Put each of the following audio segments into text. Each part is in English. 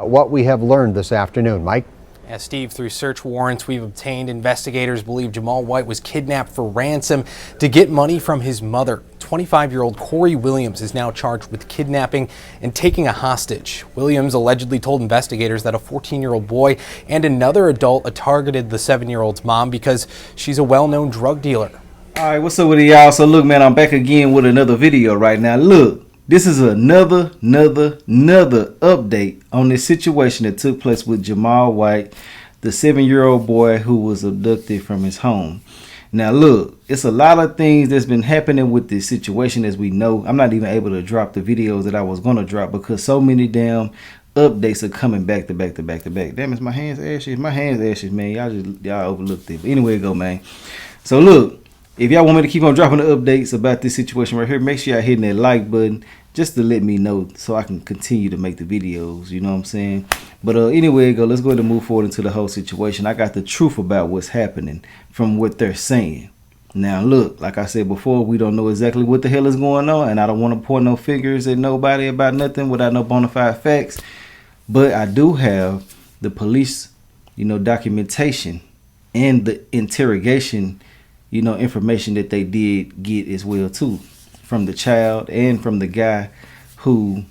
What we have learned this afternoon, Mike. Yeah, Steve, through search warrants we've obtained, investigators believe Jamal White was kidnapped for ransom to get money from his mother. 25-year-old Corey Williams is now charged with kidnapping and taking a hostage. Williams allegedly told investigators that a 14-year-old boy and another adult targeted the 7-year-old's mom because she's a well-known drug dealer. All right, what's up with y'all? So look, man, I'm back again with another video right now. Look, this is another update on this situation that took place with Jamal White, the 7-year-old boy who was abducted from his home. Now look, it's a lot of things that's been happening with this situation, as we know. I'm not even able to drop the videos that I was going to drop because so many damn updates are coming back to back. Damn, it's my hands ashes. My hands ashes, man. Y'all overlooked it. But anyway, go, man. So look, if y'all want me to keep on dropping the updates about this situation right here, make sure y'all hitting that like button just to let me know so I can continue to make the videos, you know what I'm saying? But anyway, let's go ahead and move forward into the whole situation. I got the truth about what's happening from what they're saying. Now look, like I said before, we don't know exactly what the hell is going on, and I don't want to point no figures at nobody about nothing without no bona fide facts. But I do have the police, documentation and the interrogation, information that they did get as well too, from the child and from the guy who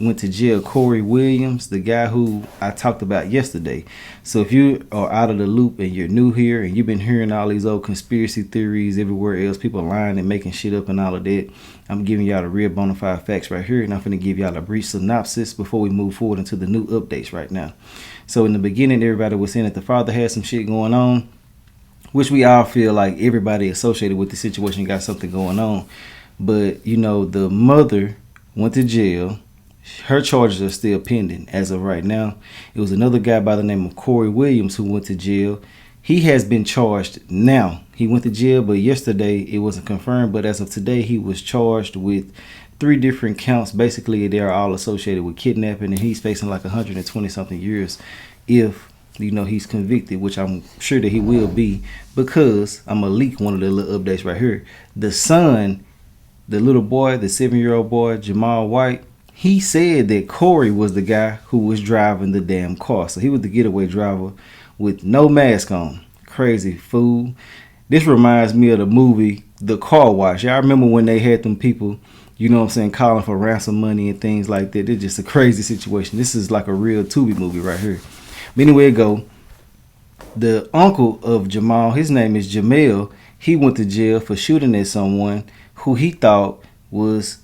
went to jail, Corey Williams, the guy who I talked about yesterday. So if you are out of the loop and you're new here and you've been hearing all these old conspiracy theories everywhere else, people lying and making shit up and all of that, I'm giving y'all the real bona fide facts right here, and I'm going to give y'all a brief synopsis before we move forward into the new updates right now. So in the beginning, everybody was saying that the father had some shit going on, which we all feel like everybody associated with the situation got something going on. But, the mother went to jail. Her charges are still pending as of right now. It was another guy by the name of Corey Williams who went to jail. He has been charged now. He went to jail, but yesterday it wasn't confirmed. But as of today, he was charged with 3 different counts. Basically, they're all associated with kidnapping, and he's facing like 120-something years if he's convicted, which I'm sure that he will be, because I'm going to leak one of the little updates right here. The son, the little boy, the 7-year-old boy, Jamal White, he said that Corey was the guy who was driving the damn car. So he was the getaway driver with no mask on. Crazy fool. This reminds me of the movie The Car Wash. Y'all remember when they had them people, calling for ransom money and things like that? It's just a crazy situation. This is like a real Tubi movie right here. But anyway, the uncle of Jamal, his name is Jamal. He went to jail for shooting at someone who he thought was,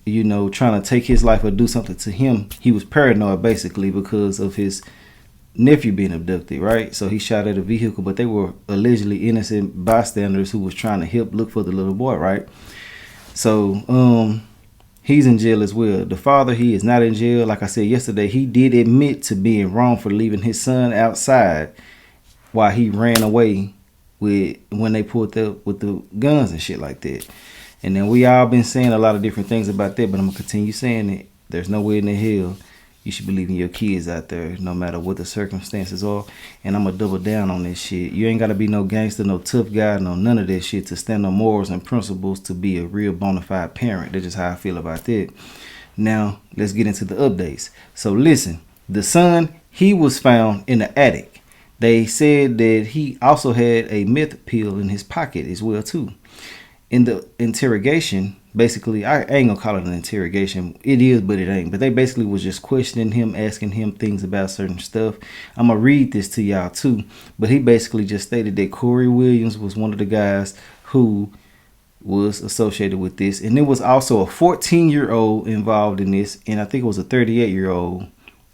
trying to take his life or do something to him. He was paranoid basically because of his nephew being abducted, right? So he shot at a vehicle, but they were allegedly innocent bystanders who was trying to help look for the little boy, right? So he's in jail as well. The father, he is not in jail. Like I said yesterday, he did admit to being wrong for leaving his son outside while he ran away when they pulled up with the guns and shit like that. And then we all been saying a lot of different things about that, but I'm going to continue saying it. There's no way in the hell you should believe in your kids out there, no matter what the circumstances are. And I'm going to double down on this shit. You ain't got to be no gangster, no tough guy, no none of that shit to stand on morals and principles to be a real bona fide parent. That's just how I feel about that. Now, let's get into the updates. So listen, the son, he was found in the attic. They said that he also had a meth pill in his pocket as well too. In the interrogation, basically, I ain't gonna call it an interrogation. It is, but it ain't. But they basically was just questioning him, asking him things about certain stuff. I'm gonna read this to y'all too. But he basically just stated that Corey Williams was one of the guys who was associated with this. And there was also a 14-year-old involved in this. And I think it was a 38-year-old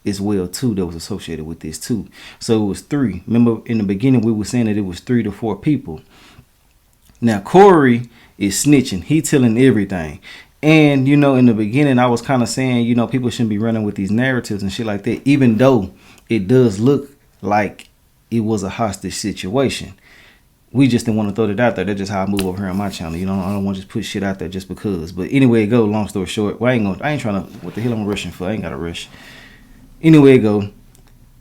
as well too that was associated with this too. So it was 3. Remember in the beginning we were saying that it was 3 to 4 people. Now Corey is snitching. He telling everything. And, in the beginning, I was kind of saying, people shouldn't be running with these narratives and shit like that, even though it does look like it was a hostage situation. We just didn't want to throw it out there. That's just how I move over here on my channel. I don't want to just put shit out there just because. But anyway, long story short, I ain't trying to, what the hell I'm rushing for? I ain't got to rush. Anyway,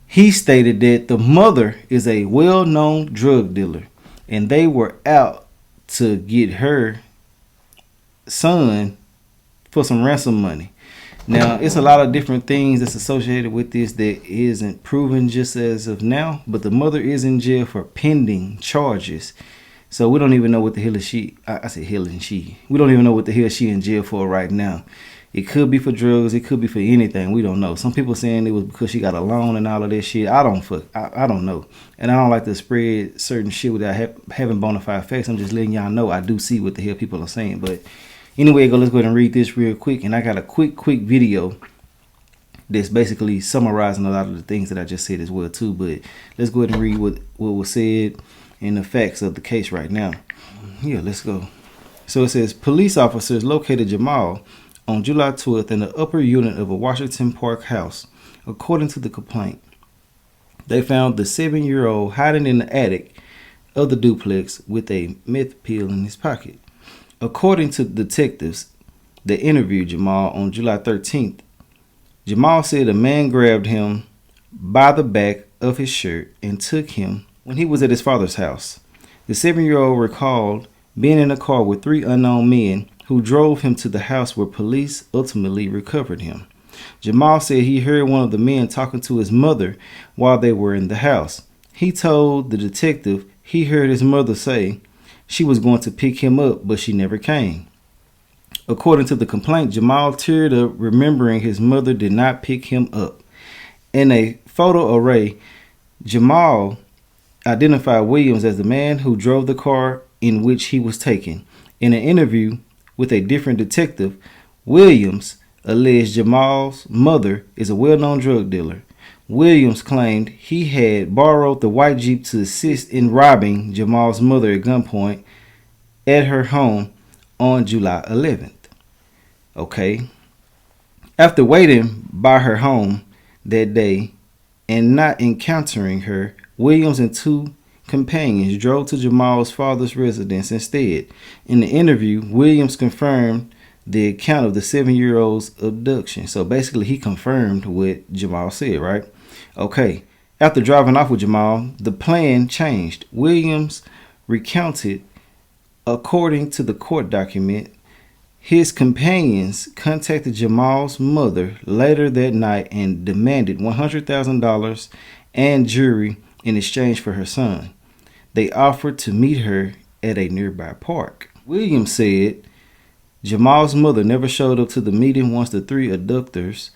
he stated that the mother is a well-known drug dealer and they were out to get her son for some ransom money. Now, it's a lot of different things that's associated with this that isn't proven just as of now, but the mother is in jail for pending charges. So we don't even know what the hell is she. I said hell and she. We don't even know what the hell she in jail for right now. It could be for drugs. It could be for anything. We don't know. Some people saying it was because she got a loan and all of this shit. I don't know. And I don't like to spread certain shit without having bona fide facts. I'm just letting y'all know I do see what the hell people are saying. But anyway, let's go ahead and read this real quick. And I got a quick video that's basically summarizing a lot of the things that I just said as well too. But let's go ahead and read what was said and the facts of the case right now. Yeah, let's go. So it says, police officers located Jamal on July 12th in the upper unit of a Washington Park house. According to the complaint, they found the 7-year-old hiding in the attic of the duplex with a meth pill in his pocket. According to detectives that interviewed Jamal on July 13th, Jamal said a man grabbed him by the back of his shirt and took him when he was at his father's house. The 7-year-old recalled being in a car with 3 unknown men who drove him to the house where police ultimately recovered him. Jamal said he heard one of the men talking to his mother while they were in the house. He told the detective he heard his mother say she was going to pick him up, but she never came. According to the complaint, Jamal teared up remembering his mother did not pick him up. In a photo array, Jamal identified Williams as the man who drove the car in which he was taken. In an interview with a different detective, Williams alleged Jamal's mother is a well-known drug dealer. Williams claimed he had borrowed the white Jeep to assist in robbing Jamal's mother at gunpoint at her home on July 11th. Okay. After waiting by her home that day and not encountering her, Williams and 2 companions drove to Jamal's father's residence instead. In the interview, Williams confirmed the account of the 7-year-old's abduction. So basically, he confirmed what Jamal said, right? Okay. After driving off with Jamal, the plan changed. Williams recounted, according to the court document, his companions contacted Jamal's mother later that night and demanded $100,000 and jewelry in exchange for her son. They offered to meet her at a nearby park. Williams said Jamal's mother never showed up to the meeting. Once the 3 abductors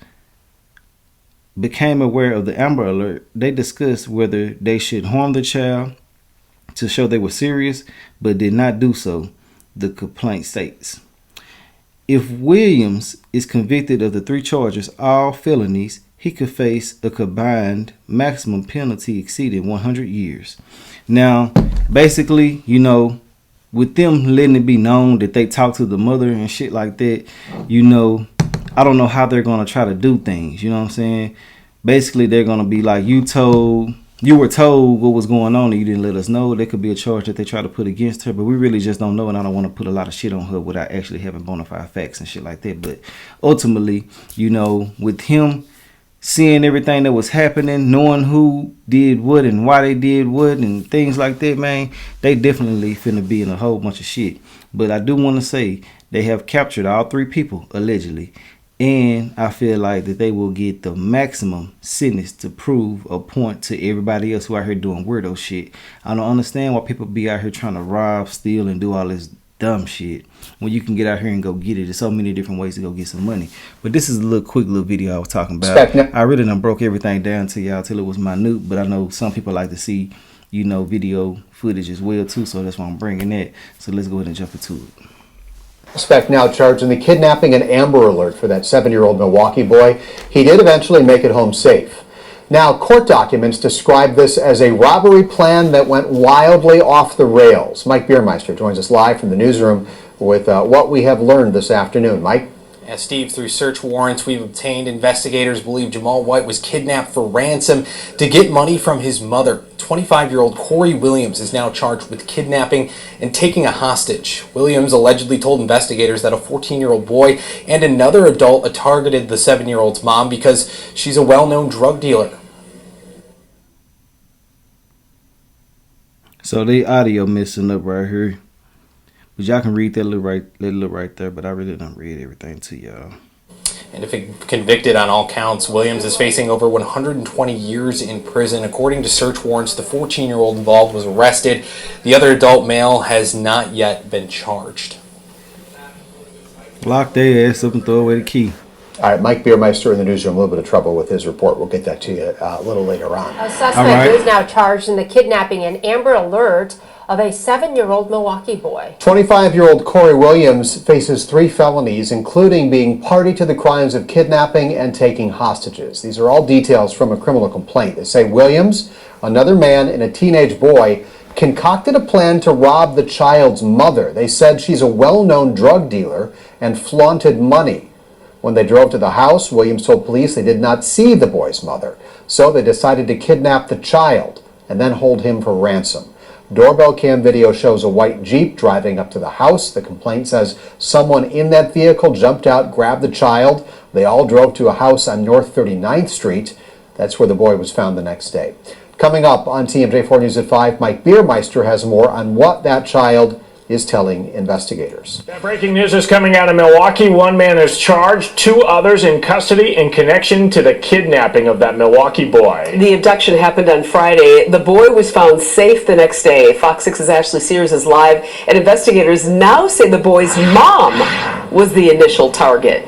became aware of the Amber Alert, they discussed whether they should harm the child to show they were serious, but did not do so, the complaint states. If Williams is convicted of the 3 charges, all felonies, he could face a combined maximum penalty exceeding 100 years. Now, basically, with them letting it be known that they talk to the mother and shit like that, I don't know how they're going to try to do things. You know what I'm saying? Basically, they're going to be like, you were told what was going on and you didn't let us know. There could be a charge that they try to put against her, but we really just don't know, and I don't want to put a lot of shit on her without actually having bona fide facts and shit like that. But ultimately, with him seeing everything that was happening, knowing who did what and why they did what and things like that, man, they definitely finna be in a whole bunch of shit. But I do want to say they have captured all 3 people, allegedly. And I feel like that they will get the maximum sentence to prove a point to everybody else who out here doing weirdo shit. I don't understand why people be out here trying to rob, steal, and do all this dumb shit when you can get out here and go get it. There's so many different ways to go get some money. But this is a quick little video I was talking about. I really done broke everything down to y'all till it was minute, but I know some people like to see, video footage as well too, so that's why I'm bringing that. So let's go ahead and jump into it. Suspect now charged in the kidnapping and Amber Alert for that 7-year-old Milwaukee boy. He did eventually make it home safe. Now, court documents describe this as a robbery plan that went wildly off the rails. Mike Biermeister joins us live from the newsroom with what we have learned this afternoon. Mike? Yeah, Steve, through search warrants we've obtained, investigators believe Jamal White was kidnapped for ransom to get money from his mother. 25-year-old Corey Williams is now charged with kidnapping and taking a hostage. Williams allegedly told investigators that a 14-year-old boy and another adult targeted the 7-year-old's mom because she's a well-known drug dealer. So the audio messing up right here. But y'all can read that little right there, but I really don't read everything to y'all. And if convicted on all counts, Williams is facing over 120 years in prison. According to search warrants, the 14-year-old involved was arrested. The other adult male has not yet been charged. Lock their ass up and throw away the key. All right, Mike Biermeister in the newsroom, a little bit of trouble with his report. We'll get that to you a little later on. A suspect is now charged in the kidnapping and Amber Alert of a 7-year-old Milwaukee boy. 25-year-old Corey Williams faces 3 felonies, including being party to the crimes of kidnapping and taking hostages. These are all details from a criminal complaint. They say Williams, another man, and a teenage boy concocted a plan to rob the child's mother. They said she's a well-known drug dealer and flaunted money. When they drove to the house, Williams told police they did not see the boy's mother, so they decided to kidnap the child and then hold him for ransom. Doorbell cam video shows a white Jeep driving up to the house. The complaint says someone in that vehicle jumped out, grabbed the child. They all drove to a house on North 39th Street. That's where the boy was found the next day. Coming up on TMJ4 News at 5, Mike Biermeister has more on what that child is telling investigators. That breaking news is coming out of Milwaukee. 1 man is charged, 2 others in custody in connection to the kidnapping of that Milwaukee boy. The abduction happened on Friday. The boy was found safe the next day. Fox 6's Ashley Sears is live, and investigators now say the boy's mom was the initial target.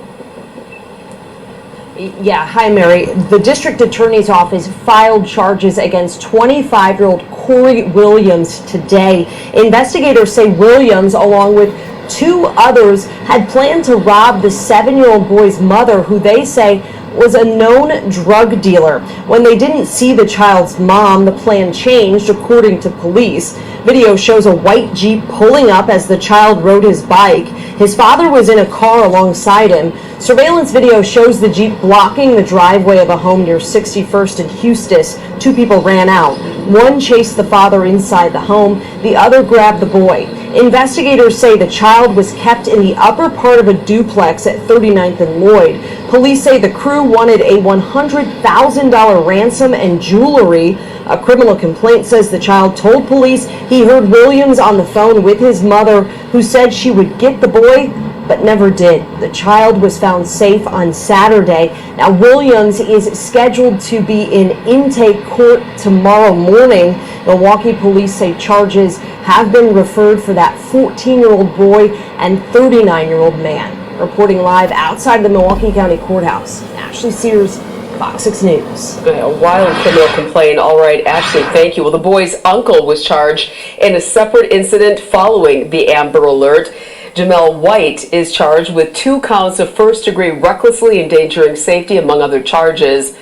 Yeah, hi Mary. The district attorney's office filed charges against 25-year-old Corey Williams today. Investigators say Williams, along with 2 others, had planned to rob the 7-year-old boy's mother, who they say was a known drug dealer. When they didn't see the child's mom, the plan changed, according to police. Video shows a white Jeep pulling up as the child rode his bike. His father was in a car alongside him. Surveillance video shows the Jeep blocking the driveway of a home near 61st and Eustis. 2 people ran out. One chased the father inside the home. The other grabbed the boy. Investigators say the child was kept in the upper part of a duplex at 39th and Lloyd. Police say the crew wanted a $100,000 ransom and jewelry. A criminal complaint says the child told police he heard Williams on the phone with his mother, who said she would get the boy, but never did. The child was found safe on Saturday. Now, Williams is scheduled to be in intake court tomorrow morning. Milwaukee police say charges have been referred for that 14-year-old boy and 39-year-old man. Reporting live outside the Milwaukee County Courthouse, Ashley Sears, Fox 6 News. A wild criminal complaint. All right, Ashley, thank you. Well, the boy's uncle was charged in a separate incident following the Amber Alert. Jamal White is charged with 2 counts of first-degree recklessly endangering safety, among other charges.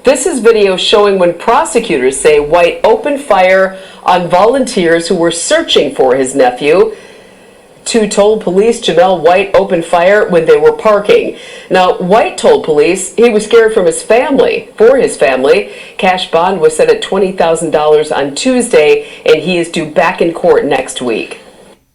This is video showing when prosecutors say White opened fire on volunteers who were searching for his nephew. 2 told police Jamal White opened fire when they were parking. Now, White told police he was scared for his family. Cash bond was set at $20,000 on Tuesday, and he is due back in court next week.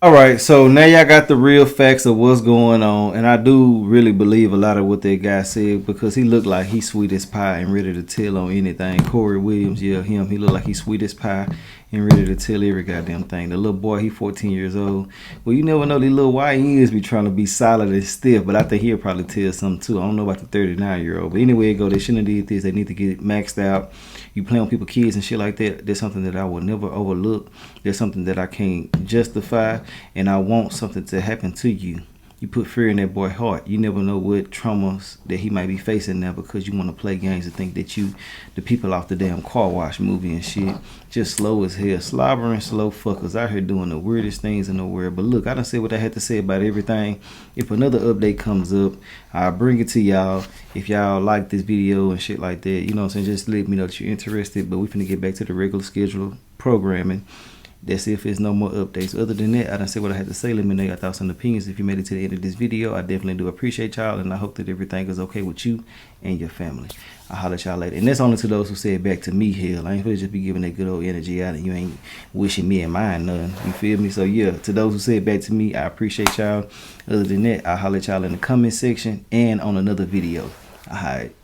All right, so now y'all got the real facts of what's going on, and I do really believe a lot of what that guy said, because he looked like he's sweet as pie and ready to tell on anything. Corey Williams, yeah, him, he looked like he's sweet as pie and ready to tell every goddamn thing. The little boy, he 14 years old. Well, you never know, these little YNs be trying to be solid and stiff, but I think he'll probably tell something too. I don't know about the 39-year-old, but anyway, it go, they shouldn't have did this. They need to get maxed out. You play on people's kids and shit like that, there's something that I will never overlook. There's something that I can't justify, and I want something to happen to you. You put fear in that boy's heart. You never know what traumas that he might be facing now, because you want to play games and think that you, the people off the damn car wash movie and shit, just slow as hell, slobbering slow fuckers out here doing the weirdest things in the world. But look, I done said what I had to say about everything. If another update comes up, I'll bring it to y'all. If y'all like this video and shit like that, you know what I'm saying, just let me know that you're interested. But we finna get back to the regular scheduled programming. That's if there's no more updates. Other than that, I done said what I had to say. Let me know your thoughts and opinions. If you made it to the end of this video, I definitely do appreciate y'all, and I hope that everything is okay with you and your family. I'll holler at y'all later. And that's only to those who said back to me, hell. I ain't supposed to just be giving that good old energy out and you ain't wishing me and mine none. You feel me? So yeah, to those who said back to me, I appreciate y'all. Other than that, I'll holler at y'all in the comment section and on another video. Alright.